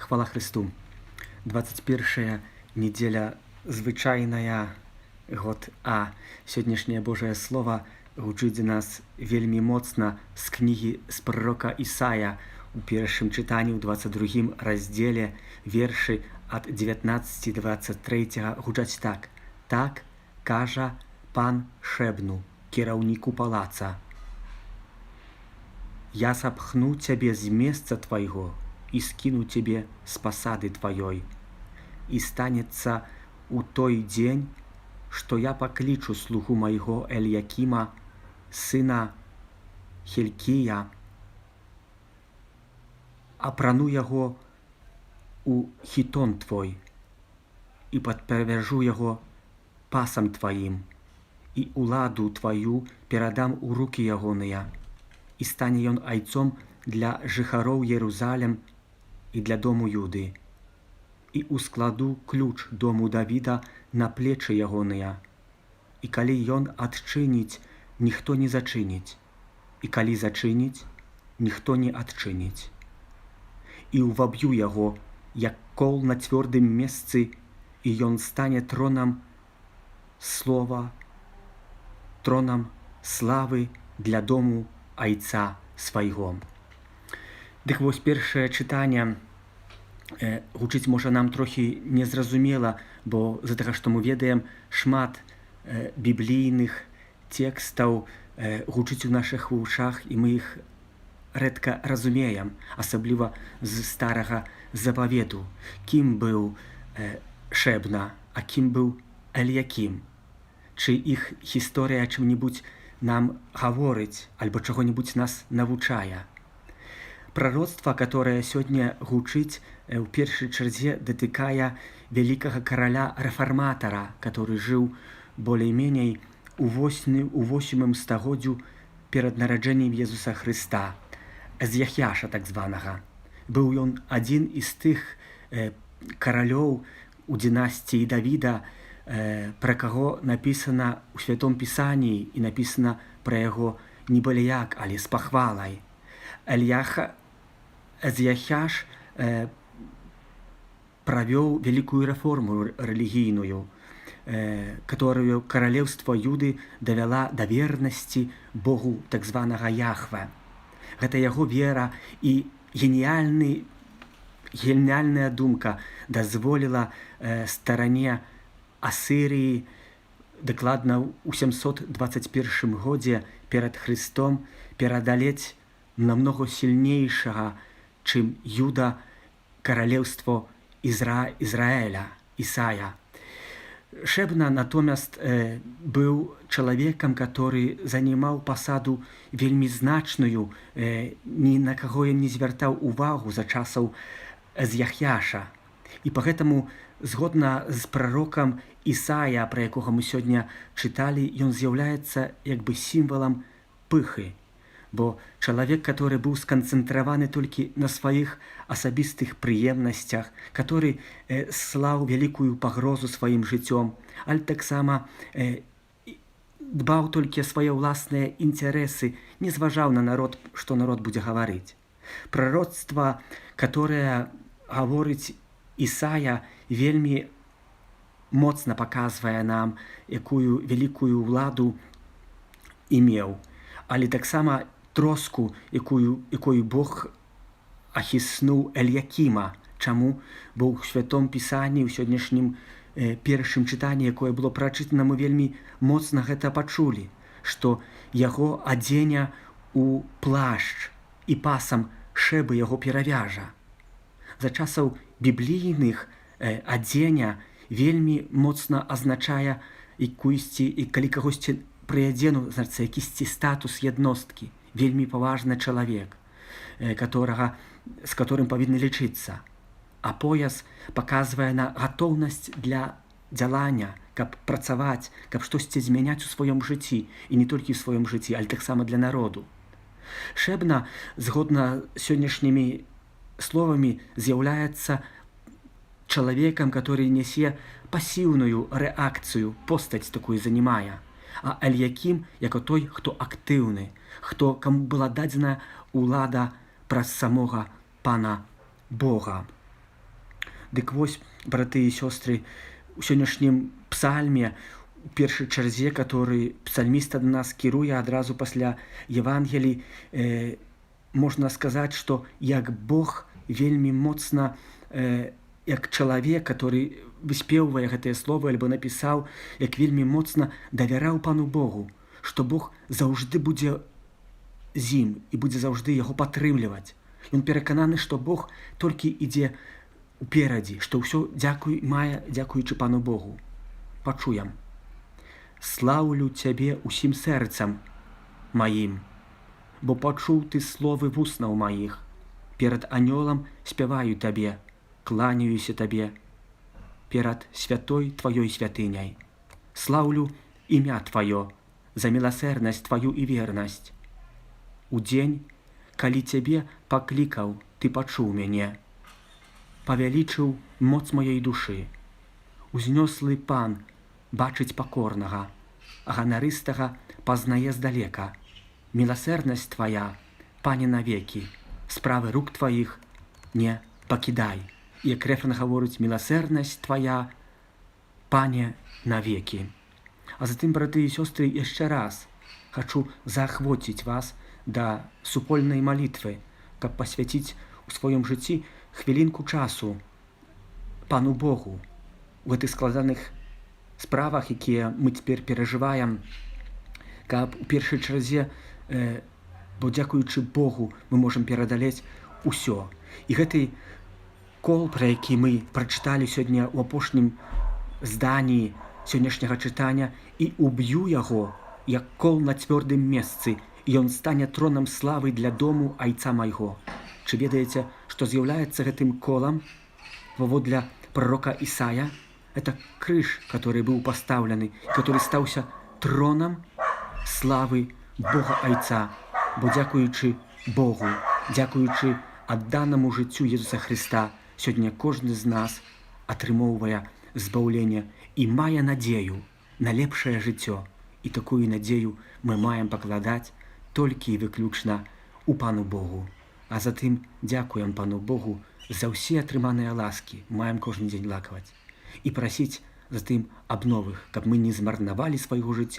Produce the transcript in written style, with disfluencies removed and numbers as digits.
Хвала Христу. 21 неделя звычайная, год А. Сённяшняе Божае Слово гучыць за нас вельмі моцна з кнігі з пророка Ісая у першым чытанні ў 22 раздзеле вершы ад 19-23 гучаць так. Так кажа пан Шэбну, кіраўніку палаца. Я сапхну цябе з месца твайго і скіну цябе з пасады тваёй. І станецца у той дзень, што я паклічу слугу майго Эльякіма, сына Хілкія, апрану яго у хітон твой і падпавяжу яго пасам тваім, і уладу тваю перадам у рукі ягоныя, і стане ён айцом для жыхароў Єрузалем і для дому Юды. І ускладу ключ дому Давіда на плечы ягоныя. І калі ён адчыніць, ніхто не зачыніць. І калі зачыніць, ніхто не адчыніць. І ўваб'ю яго, як кол на цвёрдым месцы, і ён стане тронам слова, тронам славы для дому айца свайго. Дык вось першае чытанне гучыць можа нам трохі незразумела, бо з-за таго, што мы ведаем, шмат біблійных тэкстаў гучыць у нашых вушах, і мы іх рэдка разумеем, асабліва з старага запавету. Кім быў Шэбна, а кім быў Эльякім? Чи іх гісторыя чым-небудзь нам гаворыць, альбо чаго-небудзь нас навучае? Пророцтва, которое сегодня гучыць у першай чарзе, датыкае вялікага караля рэфарматара, который жыў болей-меней у 8 стагоддзю перад нараджэннем Езуса Хрыста, Эзяхіяша так званага. Быў ён адзін з тых каралёў у дынастыі Давіда, пра каго напісана ў Святом Пісанні, і напісана пра яго не балеяк, але з пахвалай. Эзяхіяш правёў вялікую рэформу рэлігійную, которую каралеўства Юды давяла да вернасці Богу так званага Яхве. Гэта яго вера і геніяльная думка дазволіла старане Асырыі дакладна ў 721 годзе перад Хрыстом перадалець намного сильнейшага, чым Юда, каралеўство Ізраэля, Ісая. Шэбна, натомість, быў чалавекам, который занимаў пасаду вельмі значную, ні на каго ён не звяртаў увагу за часаў Эзяхіяша. І пагэтаму, згодна з прарокам Ісая, пра якога мы сёння чыталі, ён з'яўляецца як бы сімвалам пыхы. Бо чалавек, который быў сканцэнтраваны толькі на сваіх асабістых прыемнасцях, который слаў вялікую пагрозу сваім жыццём, але таксама дбаў толькі свае ўласныя інтарэсы, не зважаў на народ, што народ будзе гаварыць. Пророцтва, которое гаворыць Ісая, вельмі моцна паказвае нам, якую вялікую ўладу імеў, але таксама троску, якою Бог ахіснуў Эльякіма. Чаму? Бо ў Святом Пісанні, ў сённяшнім першым чытанні, якое было прачытана, мы вельмі моцна гэта пачулі, што яго адзеня у плашч і пасам Шэбы яго перавяжа. За часаў біблійных адзеня вельмі моцна азначае якуйсьці, і калі кагосьці прыядзену, значыцца, якісьці статус jednostкі, вельмі паважны чалавек, з которым павінны лічыцца. А пояс паказвае на гатоўнасць для дзялання, каб працаваць, каб штосьці змяняць у сваём жыцці, і не толькі ў сваём жыцці, але таксама для народу. Шэбна, згодна сённяшнімі словамі, з'яўляецца чалавекам, который нясе пасіўную рэакцыю, постаць такую занимае. А Эльякім, як той, хто актыўны, каму была дадзена ўлада праз самога пана Бога. Дык вось, браты і сёстры, у сённяшнім псальме, у першай чарзе, который псальміст ад нас кіруе адразу пасля Евангелій, можна сказаць, што як Бог вельмі моцна, як чалавек, который выспеўвае гэтыя словы альбо напісаў, як вельмі моцна давяраў Пану Богу, што Бог заўжды будзе з ім і будзе заўжды яго падтрымліваць. Ён перакананы, што Бог толькі ідзе уперадзе, што ўсё мае дзякуючы Пану Богу. Пачуем. Слаўлю Цябе усім сэрцам маім, бо пачуў Ты словы вуснаў маіх. Перад анёлам спяваю Табе, кланяюся Табе, перад святой Тваёй святыняй. Слаўлю імя Тваё за міласэрнасць Тваю і вернасць. У дзень, калі Цябе паклікаў, Ты пачуў мяне, павялічыў моц маёй душы. Узнёслы Пан бачыць пакорнага, а ганарыстага пазнае здалека. Міласэрнасць Твая, Пане, навекі, справы рук Тваіх не пакідай. Як рэфрэн гаворыць, міласэрнасць Твая, Пане, навекі. А затым, браты і сёстры, яшчэ раз хачу заахвоціць вас да супольнай малітвы, каб пасвяціць у сваём жыцці хвілінку часу Пану Богу у гэтых складаных справах, якія мы цяпер перажываем, каб у першай чарзе, бо дзякуючы Богу мы можам перадалець усё. І гэты кол, пра які мы прачыталі сёння ў апошнім зданні сённяшняга чытання, і уб'ю яго, як кол на цвёрдым месцы, і ён стане тронам славы для дому айца майго. Чи ведаеце, што з'яўляецца гэтым колам паводле пророка Ісая? Это крыж, который быў пастаўлены, который стаўся тронам славы Бога Айца, бо дзякуючы Богу, дзякуючы адданаму жыццю Езуса Хрыста, сёння кожны з нас атрымоўвае збаўленне і мае надзею на лепшае жыццё. І такую надзею мы маем пакладаць толькі і выключна у Пану Богу. А затым дзякуем Пану Богу за ўсе атрыманыя ласкі, маем кожны дзень лакаваць. І прасіць затым аб новых, каб мы не змарнавалі свайго жыцця,